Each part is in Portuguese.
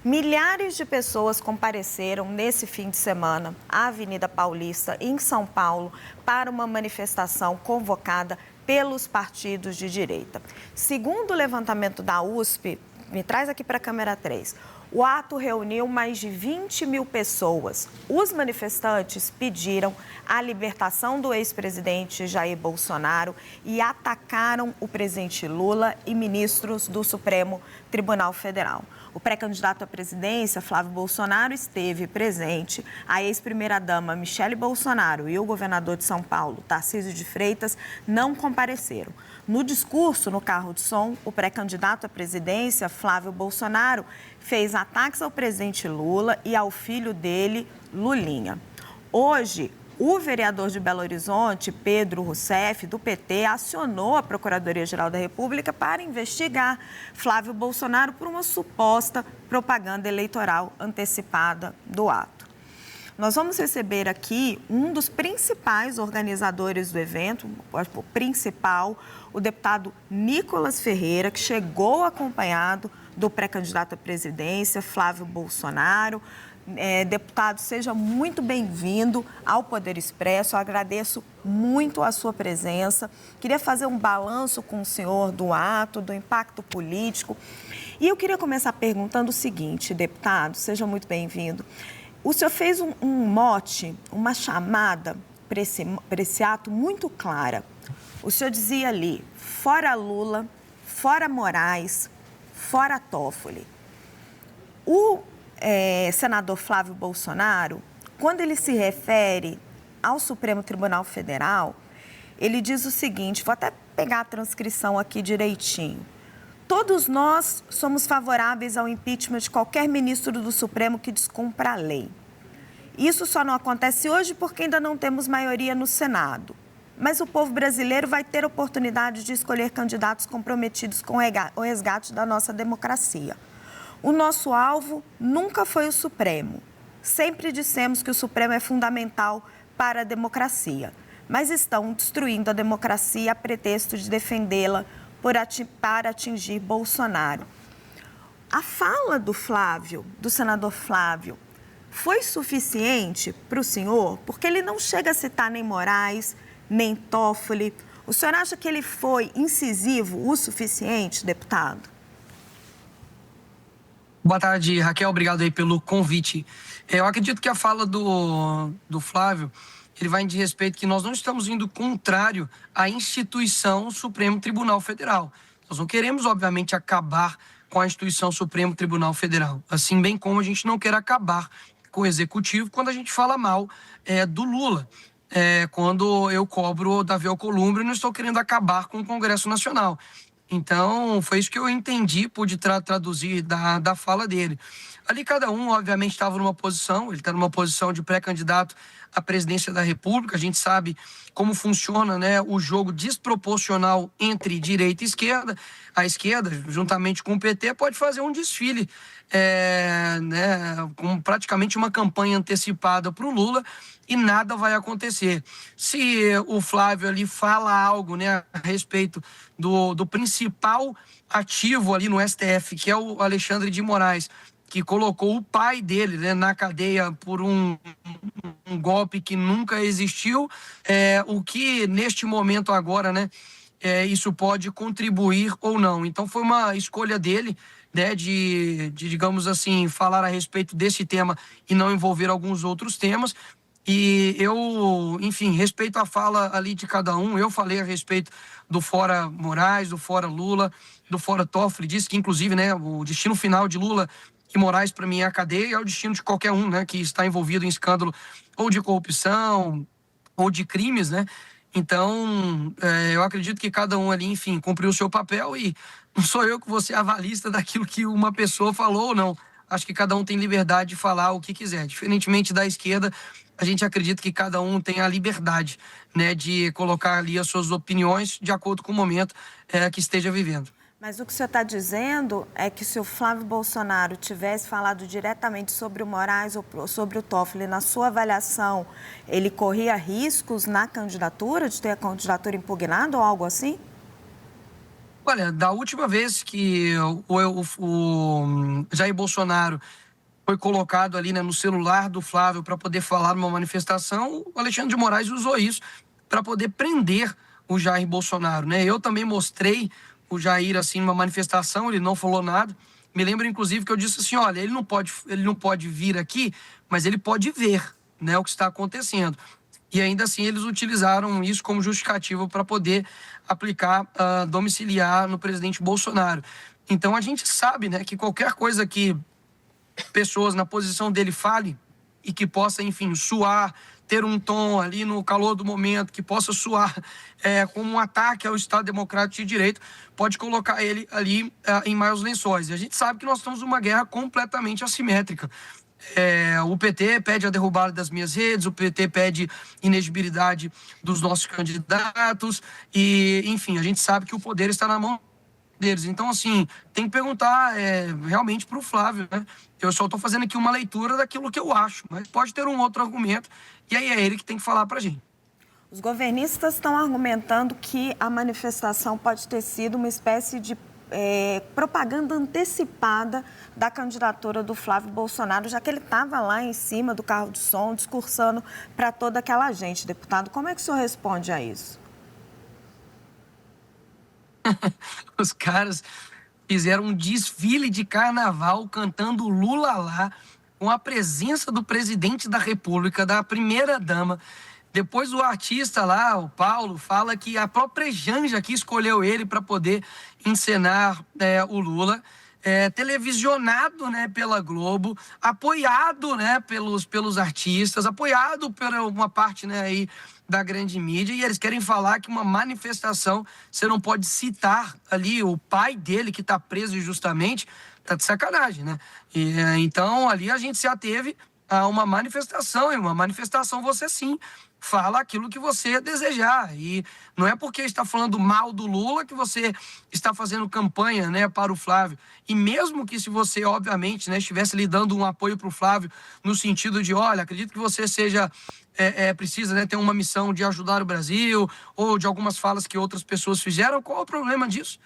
Milhares de pessoas compareceram nesse fim de semana à Avenida Paulista, em São Paulo, para uma manifestação convocada pelos partidos de direita. Segundo o levantamento da USP, me traz aqui para a câmera 3, o ato reuniu mais de 20 mil pessoas. Os manifestantes pediram a libertação do ex-presidente Jair Bolsonaro e atacaram o presidente Lula e ministros do Supremo Tribunal Federal. O pré-candidato à presidência, Flávio Bolsonaro, esteve presente. A ex-primeira-dama Michele Bolsonaro e o governador de São Paulo, Tarcísio de Freitas, não compareceram. No discurso, no carro de som, o pré-candidato à presidência, Flávio Bolsonaro, fez ataques ao presidente Lula e ao filho dele, Lulinha. Hoje, o vereador de Belo Horizonte, Pedro Rousseff, do PT, acionou a Procuradoria-Geral da República para investigar Flávio Bolsonaro por uma suposta propaganda eleitoral antecipada do ato. Nós vamos receber aqui um dos principais organizadores do evento, o principal, o deputado Nicolas Ferreira, que chegou acompanhado do pré-candidato à presidência, Flávio Bolsonaro. Deputado, seja muito bem-vindo ao Poder Expresso. Eu agradeço muito a sua presença. Queria fazer um balanço com o senhor do ato, do impacto político. E eu queria começar perguntando o seguinte, deputado, seja muito bem-vindo. O senhor fez um mote, uma chamada para esse ato muito clara. O senhor dizia ali, fora Lula, fora Moraes, fora Toffoli. O senador Flávio Bolsonaro, quando ele se refere ao Supremo Tribunal Federal, ele diz o seguinte, vou até pegar a transcrição aqui direitinho. Todos nós somos favoráveis ao impeachment de qualquer ministro do Supremo que descumpra a lei. Isso só não acontece hoje porque ainda não temos maioria no Senado. Mas o povo brasileiro vai ter oportunidade de escolher candidatos comprometidos com o resgate da nossa democracia. O nosso alvo nunca foi o Supremo. Sempre dissemos que o Supremo é fundamental para a democracia, mas estão destruindo a democracia a pretexto de defendê-la para atingir Bolsonaro. A fala do Flávio, do senador Flávio, foi suficiente para o senhor? Porque ele não chega a citar nem Moraes, nem Toffoli. O senhor acha que ele foi incisivo o suficiente, deputado? Boa tarde, Raquel. Obrigado aí pelo convite. Eu acredito que a fala do Flávio, ele vai de respeito que nós não estamos indo contrário à instituição Supremo Tribunal Federal. Nós não queremos, obviamente, acabar com a instituição Supremo Tribunal Federal. Assim bem como a gente não quer acabar com o Executivo quando a gente fala mal do Lula. Quando eu cobro Davi Alcolumbre, eu não estou querendo acabar com o Congresso Nacional. Então, foi isso que eu entendi, pude traduzir da fala dele. Ali cada um, obviamente, estava numa posição, ele está numa posição de pré-candidato à presidência da República. A gente sabe como funciona, né, o jogo desproporcional entre direita e esquerda. A esquerda, juntamente com o PT, pode fazer um desfile, com praticamente uma campanha antecipada para o Lula, e nada vai acontecer. Se o Flávio ali fala algo, né, a respeito do principal ativo ali no STF, que é o Alexandre de Moraes, que colocou o pai dele, né, na cadeia por um golpe que nunca existiu, o que neste momento agora, né, isso pode contribuir ou não. Então foi uma escolha dele, né, de, digamos assim, falar a respeito desse tema e não envolver alguns outros temas. E eu, enfim, respeito a fala ali de cada um. Eu falei a respeito do fora Moraes, do fora Lula, do fora Toffoli. Disse que, inclusive, né, o destino final de Lula e Moraes, para mim, é a cadeia, e é o destino de qualquer um, né, que está envolvido em escândalo ou de corrupção ou de crimes, né? Então, eu acredito que cada um ali, enfim, cumpriu o seu papel, e não sou eu que vou ser avalista daquilo que uma pessoa falou ou não. Acho que cada um tem liberdade de falar o que quiser. Diferentemente da esquerda, a gente acredita que cada um tem a liberdade, né, de colocar ali as suas opiniões de acordo com o momento que esteja vivendo. Mas o que o senhor está dizendo é que se o Flávio Bolsonaro tivesse falado diretamente sobre o Moraes ou sobre o Toffoli, na sua avaliação, ele corria riscos na candidatura, de ter a candidatura impugnada ou algo assim? Olha, da última vez que o Jair Bolsonaro foi colocado ali, né, no celular do Flávio para poder falar numa manifestação, o Alexandre de Moraes usou isso para poder prender o Jair Bolsonaro, né? Eu também mostrei o Jair assim numa manifestação, ele não falou nada. Me lembro inclusive que eu disse assim, olha, ele não pode vir aqui, mas ele pode ver, né, o que está acontecendo. E ainda assim eles utilizaram isso como justificativo para poder aplicar domiciliar no presidente Bolsonaro. Então a gente sabe, né, que qualquer coisa que pessoas na posição dele fale e que possa, enfim, soar, ter um tom ali no calor do momento, que possa soar como um ataque ao Estado Democrático de Direito, pode colocar ele ali em maiores lençóis. E a gente sabe que nós estamos numa guerra completamente assimétrica. O PT pede a derrubada das minhas redes, o PT pede inexigibilidade dos nossos candidatos e, enfim, a gente sabe que o poder está na mão deles. Então, assim, tem que perguntar realmente para o Flávio, né? Eu só estou fazendo aqui uma leitura daquilo que eu acho, mas pode ter um outro argumento e aí é ele que tem que falar para a gente. Os governistas estão argumentando que a manifestação pode ter sido uma espécie de propaganda antecipada da candidatura do Flávio Bolsonaro, já que ele estava lá em cima do carro de som, discursando para toda aquela gente. Deputado, como é que o senhor responde a isso? Os caras fizeram um desfile de carnaval cantando Lula lá, com a presença do presidente da República, da primeira-dama. Depois o artista lá, o Paulo, fala que a própria Janja que escolheu ele para poder encenar o Lula, televisionado, né, pela Globo, apoiado, né, pelos artistas, apoiado por uma parte, né, aí da grande mídia, e eles querem falar que uma manifestação, você não pode citar ali o pai dele que está preso injustamente, tá de sacanagem, né? Então ali a gente se ateve a uma manifestação, e uma manifestação você sim fala aquilo que você desejar. E não é porque está falando mal do Lula que você está fazendo campanha, né, para o Flávio. E mesmo que se você, obviamente, né, estivesse lhe dando um apoio para o Flávio no sentido de, olha, acredito que você seja precisa, né, ter uma missão de ajudar o Brasil, ou de algumas falas que outras pessoas fizeram, qual é o problema disso?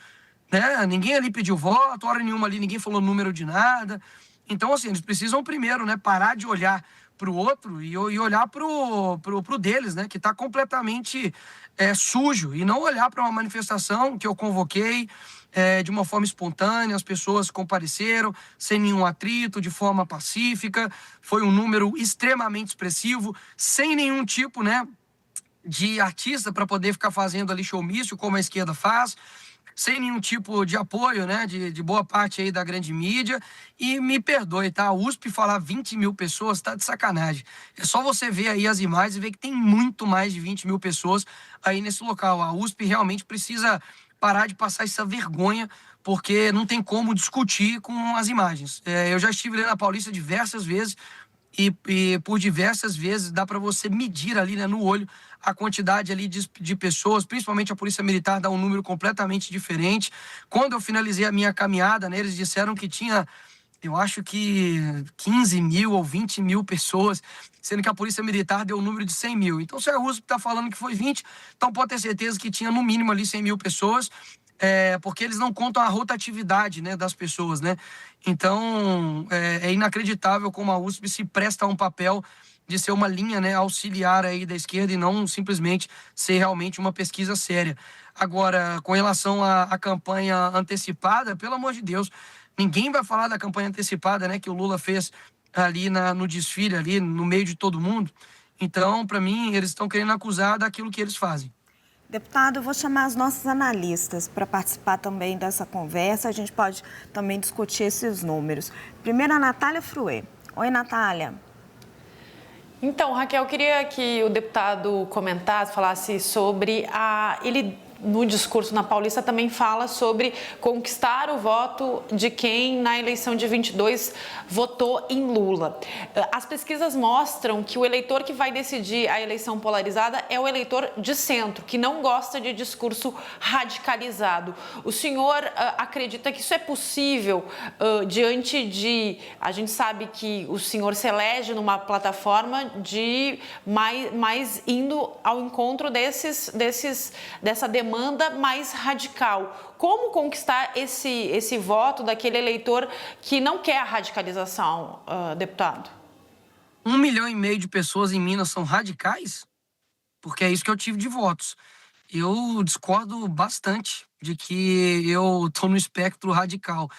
Né? Ninguém ali pediu voto, hora nenhuma ali ninguém falou número de nada. Então, assim, eles precisam primeiro, né, parar de olhar para o outro e olhar pro deles, né, que está completamente sujo, e não olhar para uma manifestação que eu convoquei de uma forma espontânea, as pessoas compareceram sem nenhum atrito, de forma pacífica, foi um número extremamente expressivo, sem nenhum tipo, né, de artista para poder ficar fazendo ali showmício, como a esquerda faz, sem nenhum tipo de apoio, né, de boa parte aí da grande mídia. E me perdoe, tá? A USP falar 20 mil pessoas tá de sacanagem. É só você ver aí as imagens e ver que tem muito mais de 20 mil pessoas aí nesse local. A USP realmente precisa parar de passar essa vergonha, porque não tem como discutir com as imagens. Eu já estive ali na Paulista diversas vezes, e por diversas vezes dá para você medir ali, né, no olho a quantidade ali de pessoas, principalmente a Polícia Militar dá um número completamente diferente. Quando eu finalizei a minha caminhada, né, eles disseram que tinha, eu acho que 15 mil ou 20 mil pessoas, sendo que a Polícia Militar deu um número de 100 mil. Então, se a USP está falando que foi 20, então pode ter certeza que tinha no mínimo ali 100 mil pessoas, porque eles não contam a rotatividade, né, das pessoas, né? Então, é inacreditável como a USP se presta a um papel de ser uma linha, né, auxiliar aí da esquerda e não simplesmente ser realmente uma pesquisa séria. Agora, com relação à campanha antecipada, pelo amor de Deus, ninguém vai falar da campanha antecipada, né, que o Lula fez ali no desfile, ali no meio de todo mundo. Então, para mim, eles estão querendo acusar daquilo que eles fazem. Deputado, eu vou chamar os nossos analistas para participar também dessa conversa. A gente pode também discutir esses números. Primeiro, a Natália Fruê. Oi, Natália. Então, Raquel, eu queria que o deputado comentasse, falasse sobre ele no discurso na Paulista também fala sobre conquistar o voto de quem na eleição de 22 votou em Lula. As pesquisas mostram que o eleitor que vai decidir a eleição polarizada é o eleitor de centro, que não gosta de discurso radicalizado. O senhor acredita que isso é possível diante de... A gente sabe que o senhor se elege numa plataforma de mais indo ao encontro dessa demanda demanda mais radical. Como conquistar esse voto daquele eleitor que não quer a radicalização, deputado? 1,5 milhão de pessoas em Minas são radicais? Porque é isso que eu tive de votos. Eu discordo bastante de que eu estou no espectro radical.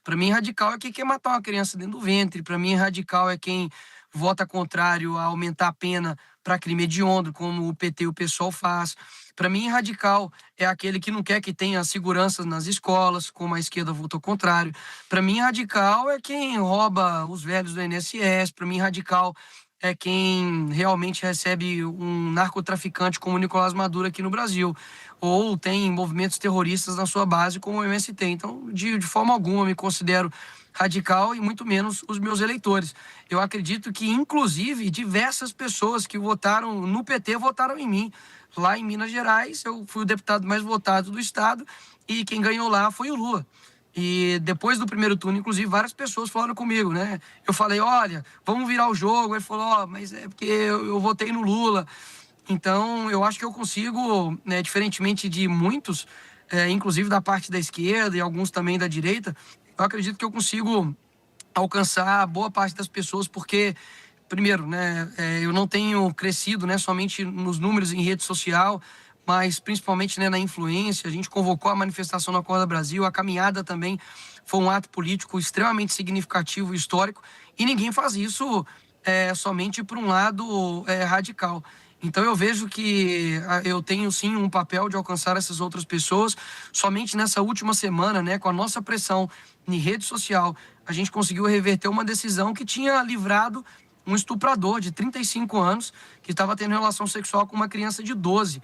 Para mim, radical é quem quer matar uma criança dentro do ventre. Para mim, radical é quem vota contrário a aumentar a pena para crime hediondo, como o PT e o PSOL faz. Para mim, radical é aquele que não quer que tenha segurança nas escolas, como a esquerda votou contrário. Para mim, radical é quem rouba os velhos do INSS. Para mim, radical é quem realmente recebe um narcotraficante como o Nicolás Maduro aqui no Brasil, ou tem movimentos terroristas na sua base, como o MST. Então, de forma alguma, me considero radical e muito menos os meus eleitores. Eu acredito que, inclusive, diversas pessoas que votaram no PT votaram em mim. Lá em Minas Gerais, eu fui o deputado mais votado do estado e quem ganhou lá foi o Lula. E depois do primeiro turno, inclusive, várias pessoas falaram comigo, né? Eu falei, olha, vamos virar o jogo. Ele falou, mas é porque eu votei no Lula. Então, eu acho que eu consigo, né, diferentemente de muitos, inclusive da parte da esquerda e alguns também da direita, eu acredito que eu consigo alcançar boa parte das pessoas, porque, primeiro, né, eu não tenho crescido, né, somente nos números em rede social, mas principalmente, né, na influência. A gente convocou a manifestação na Acorda Brasil, a caminhada também foi um ato político extremamente significativo e histórico, e ninguém faz isso somente por um lado radical. Então eu vejo que eu tenho sim um papel de alcançar essas outras pessoas. Somente nessa última semana, né, com a nossa pressão em rede social, a gente conseguiu reverter uma decisão que tinha livrado um estuprador de 35 anos que estava tendo relação sexual com uma criança de 12.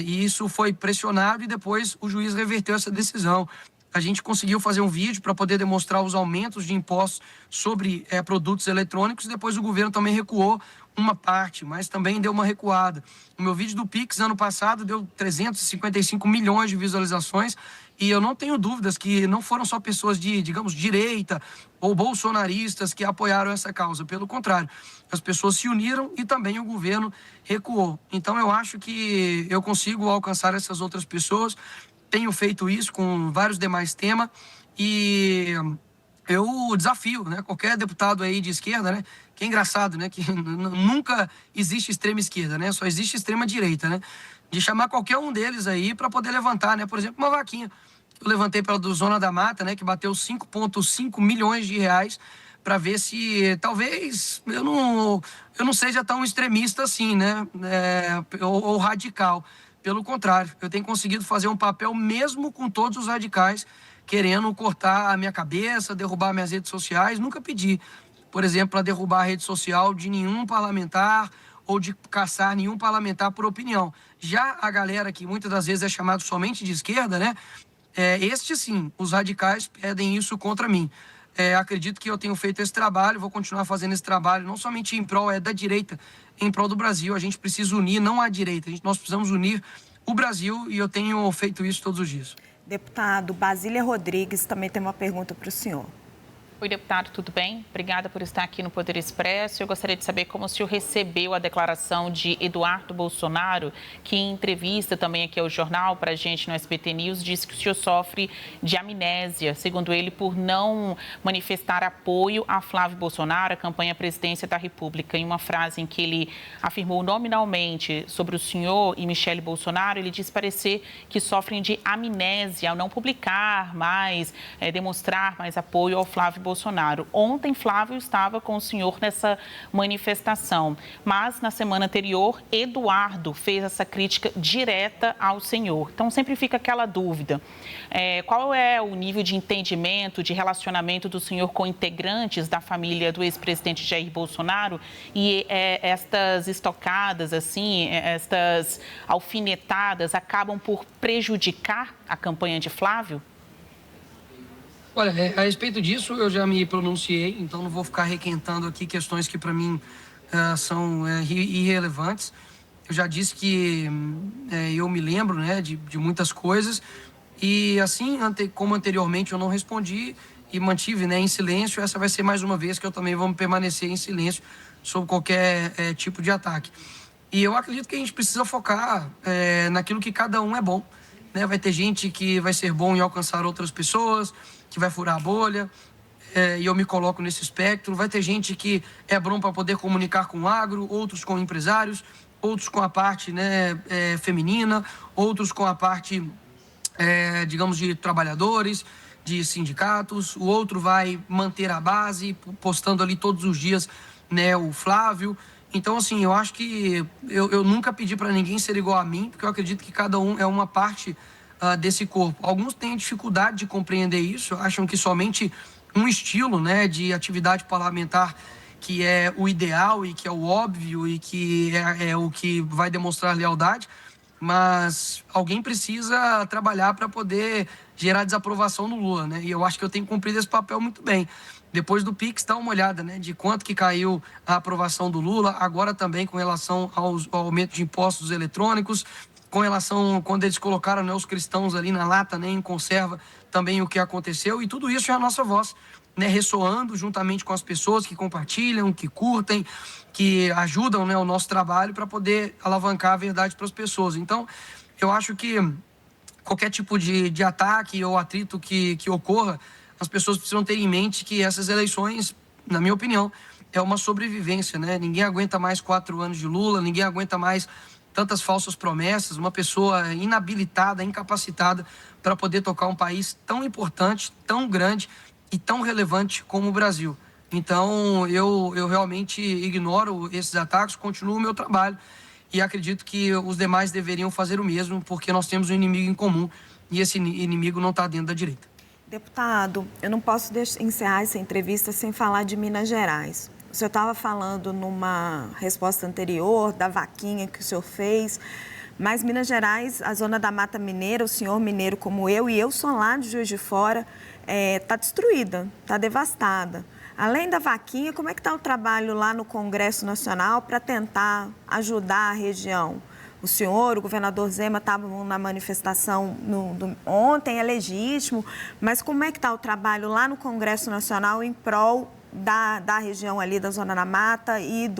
E isso foi pressionado e depois o juiz reverteu essa decisão. A gente conseguiu fazer um vídeo para poder demonstrar os aumentos de impostos sobre produtos eletrônicos. Depois o governo também recuou uma parte, mas também deu uma recuada. O meu vídeo do Pix ano passado deu 355 milhões de visualizações e eu não tenho dúvidas que não foram só pessoas de, digamos, direita ou bolsonaristas que apoiaram essa causa. Pelo contrário, as pessoas se uniram e também o governo recuou. Então eu acho que eu consigo alcançar essas outras pessoas. Tenho feito isso com vários demais temas e eu desafio, né, qualquer deputado aí de esquerda, né, que é engraçado, né, que nunca existe extrema esquerda, né, só existe extrema direita, né, de chamar qualquer um deles aí para poder levantar, né, por exemplo, uma vaquinha. Eu levantei pela do Zona da Mata, né, que bateu 5,5 milhões de reais para ver se talvez eu não seja tão extremista assim, né, ou radical. Pelo contrário, eu tenho conseguido fazer um papel mesmo com todos os radicais querendo cortar a minha cabeça, derrubar minhas redes sociais. Nunca pedi, por exemplo, para derrubar a rede social de nenhum parlamentar ou de caçar nenhum parlamentar por opinião. Já a galera que muitas das vezes é chamada somente de esquerda, né? Sim, os radicais pedem isso contra mim. Acredito que eu tenho feito esse trabalho, vou continuar fazendo esse trabalho, não somente em prol da direita, em prol do Brasil. A gente precisa unir, não a direita, nós precisamos unir o Brasil e eu tenho feito isso todos os dias. Deputado Basília Rodrigues também tem uma pergunta para o senhor. Oi, deputado, tudo bem? Obrigada por estar aqui no Poder Expresso. Eu gostaria de saber como o senhor recebeu a declaração de Eduardo Bolsonaro, que em entrevista também aqui ao jornal, para a gente no SBT News, disse que o senhor sofre de amnésia, segundo ele, por não manifestar apoio a Flávio Bolsonaro, a campanha à presidência da República. Em uma frase em que ele afirmou nominalmente sobre o senhor e Michele Bolsonaro, ele disse parecer que sofrem de amnésia ao não publicar mais, demonstrar mais apoio ao Flávio Bolsonaro. Ontem, Flávio estava com o senhor nessa manifestação, mas na semana anterior, Eduardo fez essa crítica direta ao senhor. Então, sempre fica aquela dúvida. Qual é o nível de entendimento, de relacionamento do senhor com integrantes da família do ex-presidente Jair Bolsonaro? E estas estocadas, assim, estas alfinetadas, acabam por prejudicar a campanha de Flávio? Olha, a respeito disso eu já me pronunciei, então não vou ficar requentando aqui questões que para mim são irrelevantes. Eu já disse que eu me lembro, né, de muitas coisas e assim como anteriormente eu não respondi e mantive, né, em silêncio, essa vai ser mais uma vez que eu também vou permanecer em silêncio sobre qualquer tipo de ataque. E eu acredito que a gente precisa focar naquilo que cada um é bom, né? Vai ter gente que vai ser bom em alcançar outras pessoas, que vai furar a bolha, e eu me coloco nesse espectro. Vai ter gente que é bom para poder comunicar com o agro, outros com empresários, outros com a parte, né, feminina, outros com a parte, digamos, de trabalhadores, de sindicatos. O outro vai manter a base, postando ali todos os dias, né, o Flávio. Então, assim, eu acho que eu nunca pedi para ninguém ser igual a mim, porque eu acredito que cada um é uma parte desse corpo. Alguns têm dificuldade de compreender isso, acham que somente um estilo, né, de atividade parlamentar que é o ideal e que é o óbvio e que é o que vai demonstrar lealdade, mas alguém precisa trabalhar para poder gerar desaprovação no Lula, né? E eu acho que eu tenho cumprido esse papel muito bem. Depois do Pix, dá uma olhada, né, de quanto que caiu a aprovação do Lula, agora também com relação ao aumento de impostos eletrônicos, com relação quando eles colocaram, né, os cristãos ali na lata, né, em conserva, também o que aconteceu, e tudo isso é a nossa voz, né, ressoando juntamente com as pessoas que compartilham, que curtem, que ajudam, né, o nosso trabalho para poder alavancar a verdade para as pessoas. Então, eu acho que qualquer tipo de ataque ou atrito que ocorra, as pessoas precisam ter em mente que essas eleições, na minha opinião, é uma sobrevivência, né? Ninguém aguenta mais 4 anos de Lula, ninguém aguenta mais tantas falsas promessas, uma pessoa inabilitada, incapacitada para poder tocar um país tão importante, tão grande e tão relevante como o Brasil. Então, eu realmente ignoro esses ataques, continuo o meu trabalho e acredito que os demais deveriam fazer o mesmo, porque nós temos um inimigo em comum e esse inimigo não está dentro da direita. Deputado, eu não posso encerrar essa entrevista sem falar de Minas Gerais. O senhor estava falando numa resposta anterior da vaquinha que o senhor fez, mas Minas Gerais, a zona da Mata Mineira, o senhor mineiro como eu, e eu sou lá de Juiz de Fora, está destruída, está devastada. Além da vaquinha, como é que está o trabalho lá no Congresso Nacional para tentar ajudar a região? O senhor, o governador Zema, estavam na manifestação ontem, é legítimo, mas como é que está o trabalho lá no Congresso Nacional em prol da região ali da Zona da Mata e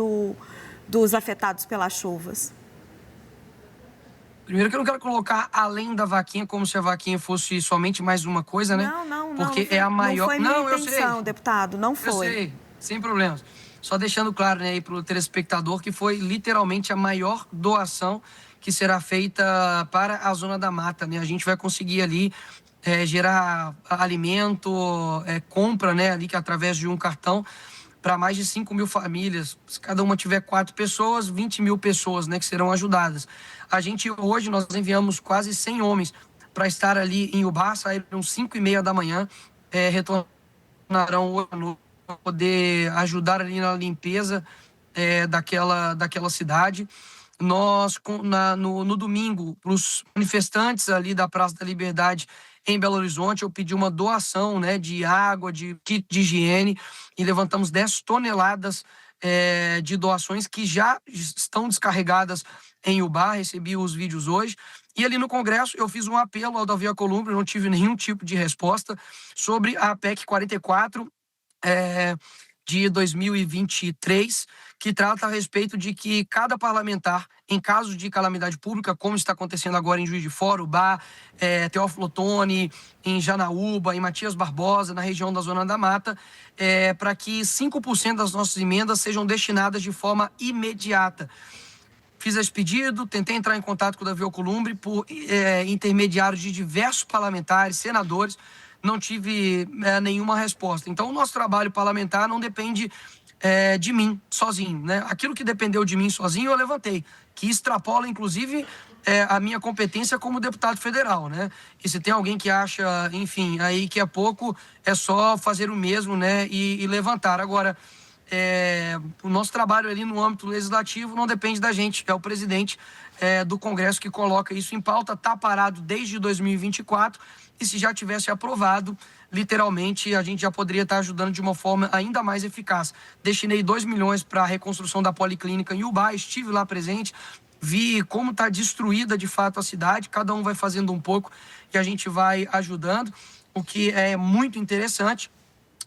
dos afetados pelas chuvas? Primeiro que eu não quero colocar além da vaquinha como se a vaquinha fosse somente mais uma coisa, né? Não, porque é a maior... Não foi minha intenção, deputado, não foi. Eu sei, sem problemas. Só deixando claro, né, aí para o telespectador que foi literalmente a maior doação que será feita para a Zona da Mata, né? A gente vai conseguir ali gerar alimento, compra, né, ali que através de um cartão para mais de 5 mil famílias. Se cada uma tiver 4 pessoas, 20 mil pessoas, né, que serão ajudadas. A gente hoje, nós enviamos quase 100 homens para estar ali em Ubá, saíram 5h30 da manhã, retornarão hoje à noite para poder ajudar ali na limpeza daquela cidade. Nós, no domingo, para os manifestantes ali da Praça da Liberdade em Belo Horizonte, eu pedi uma doação, né, de água, de kit de higiene, e levantamos 10 toneladas de doações que já estão descarregadas em Ubá. Recebi os vídeos hoje. E ali no Congresso eu fiz um apelo ao Davi Alcolumbre, não tive nenhum tipo de resposta sobre a PEC 44, de 2023, que trata a respeito de que cada parlamentar, em caso de calamidade pública, como está acontecendo agora em Juiz de Fora, Ubá, Teófilo Otoni, em Janaúba, em Matias Barbosa, na região da Zona da Mata, para que 5% das nossas emendas sejam destinadas de forma imediata. Fiz esse pedido, tentei entrar em contato com o Davi Alcolumbre por intermediário de diversos parlamentares, senadores, não tive nenhuma resposta. Então, o nosso trabalho parlamentar não depende de mim sozinho, né? Aquilo que dependeu de mim sozinho, eu levantei, que extrapola, inclusive, a minha competência como deputado federal, né? E se tem alguém que acha, enfim, aí que é pouco, é só fazer o mesmo, né? E levantar. Agora, o nosso trabalho ali no âmbito legislativo não depende da gente, é o presidente do Congresso que coloca isso em pauta, está parado desde 2024, e se já tivesse aprovado, literalmente a gente já poderia estar ajudando de uma forma ainda mais eficaz. Destinei 2 milhões para a reconstrução da Policlínica em Ubá, estive lá presente, vi como está destruída de fato a cidade, cada um vai fazendo um pouco e a gente vai ajudando. O que é muito interessante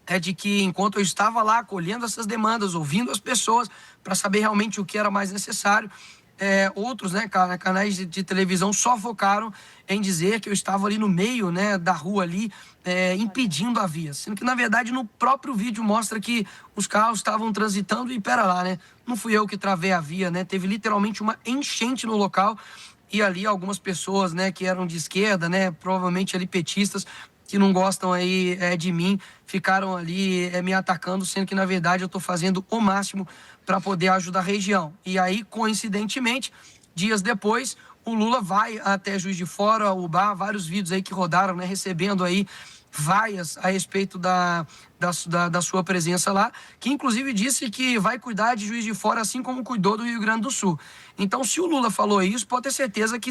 é de que, enquanto eu estava lá acolhendo essas demandas, ouvindo as pessoas para saber realmente o que era mais necessário, outros, né, canais de televisão só focaram em dizer que eu estava ali no meio, né, da rua ali, impedindo a via. Sendo que, na verdade, no próprio vídeo mostra que os carros estavam transitando e, pera lá, né, não fui eu que travei a via, né, teve literalmente uma enchente no local e ali algumas pessoas, né, que eram de esquerda, né, provavelmente ali petistas, que não gostam aí de mim, ficaram ali me atacando, sendo que, na verdade, eu estou fazendo o máximo para poder ajudar a região. E aí, coincidentemente, dias depois, o Lula vai até Juiz de Fora, vários vídeos aí que rodaram, né, recebendo aí vaias a respeito da sua presença lá, que inclusive disse que vai cuidar de Juiz de Fora assim como cuidou do Rio Grande do Sul. Então, se o Lula falou isso, pode ter certeza que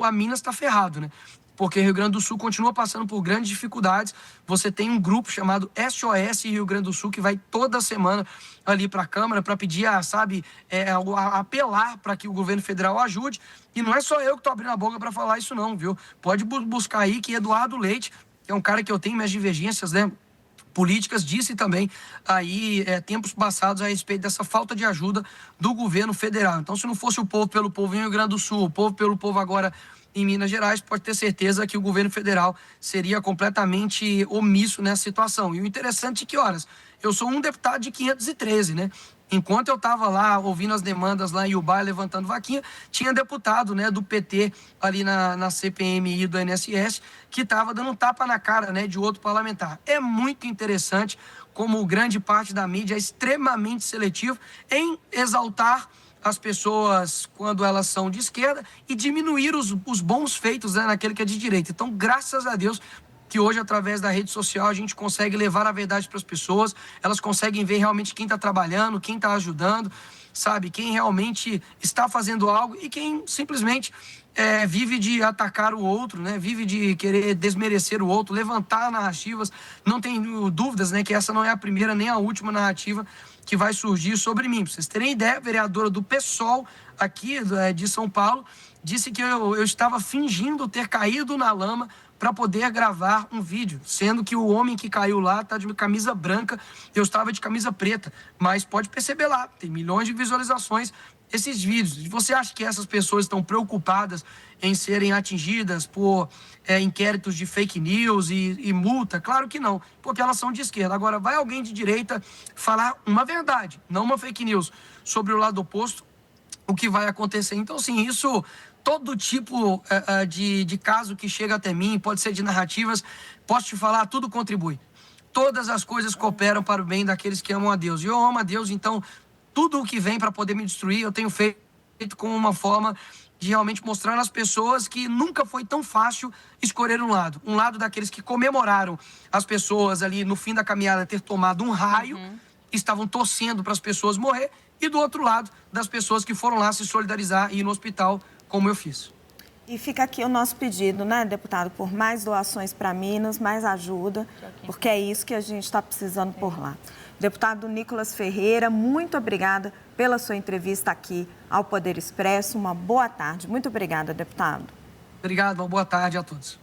a Minas está ferrado, né? Porque o Rio Grande do Sul continua passando por grandes dificuldades. Você tem um grupo chamado SOS Rio Grande do Sul que vai toda semana ali para a Câmara para pedir, apelar para que o governo federal ajude. E não é só eu que estou abrindo a boca para falar isso não, viu? Pode buscar aí que Eduardo Leite, que é um cara que eu tenho minhas divergências, né, políticas, disse também aí tempos passados a respeito dessa falta de ajuda do governo federal. Então, se não fosse o povo pelo povo em Rio Grande do Sul, o povo pelo povo agora em Minas Gerais, pode ter certeza que o governo federal seria completamente omisso nessa situação. E o interessante é que, eu sou um deputado de 513, né? Enquanto eu estava lá ouvindo as demandas lá em Ubá, levantando vaquinha, tinha deputado, né, do PT ali na CPMI do INSS que estava dando um tapa na cara, né, de outro parlamentar. É muito interessante como grande parte da mídia é extremamente seletivo em exaltar as pessoas quando elas são de esquerda e diminuir os bons feitos, né, naquele que é de direita. Então, graças a Deus que hoje, através da rede social, a gente consegue levar a verdade para as pessoas, elas conseguem ver realmente quem está trabalhando, quem está ajudando, sabe? Quem realmente está fazendo algo e quem simplesmente vive de atacar o outro, né? Vive de querer desmerecer o outro, levantar narrativas. Não tenho dúvidas, né, que essa não é a primeira nem a última narrativa que vai surgir sobre mim. Para vocês terem ideia, a vereadora do PSOL aqui de São Paulo disse que eu estava fingindo ter caído na lama para poder gravar um vídeo, sendo que o homem que caiu lá está de camisa branca, eu estava de camisa preta. Mas pode perceber lá, tem milhões de visualizações esses vídeos. Você acha que essas pessoas estão preocupadas em serem atingidas por inquéritos de fake news e multa? Claro que não, porque elas são de esquerda. Agora, vai alguém de direita falar uma verdade, não uma fake news, sobre o lado oposto, o que vai acontecer. Então, sim, isso... Todo tipo de caso que chega até mim, pode ser de narrativas, posso te falar, tudo contribui. Todas as coisas cooperam para o bem daqueles que amam a Deus. E eu amo a Deus, então tudo o que vem para poder me destruir, eu tenho feito como uma forma de realmente mostrar às pessoas que nunca foi tão fácil escolher um lado. Um lado daqueles que comemoraram as pessoas ali no fim da caminhada ter tomado um raio, estavam torcendo para as pessoas morrer, e do outro lado, das pessoas que foram lá se solidarizar e ir no hospital, como eu fiz. E fica aqui o nosso pedido, né, deputado, por mais doações para Minas, mais ajuda, porque é isso que a gente está precisando por lá. Deputado Nicolas Ferreira, muito obrigada pela sua entrevista aqui ao Poder Expresso. Uma boa tarde. Muito obrigada, deputado. Obrigado, uma boa tarde a todos.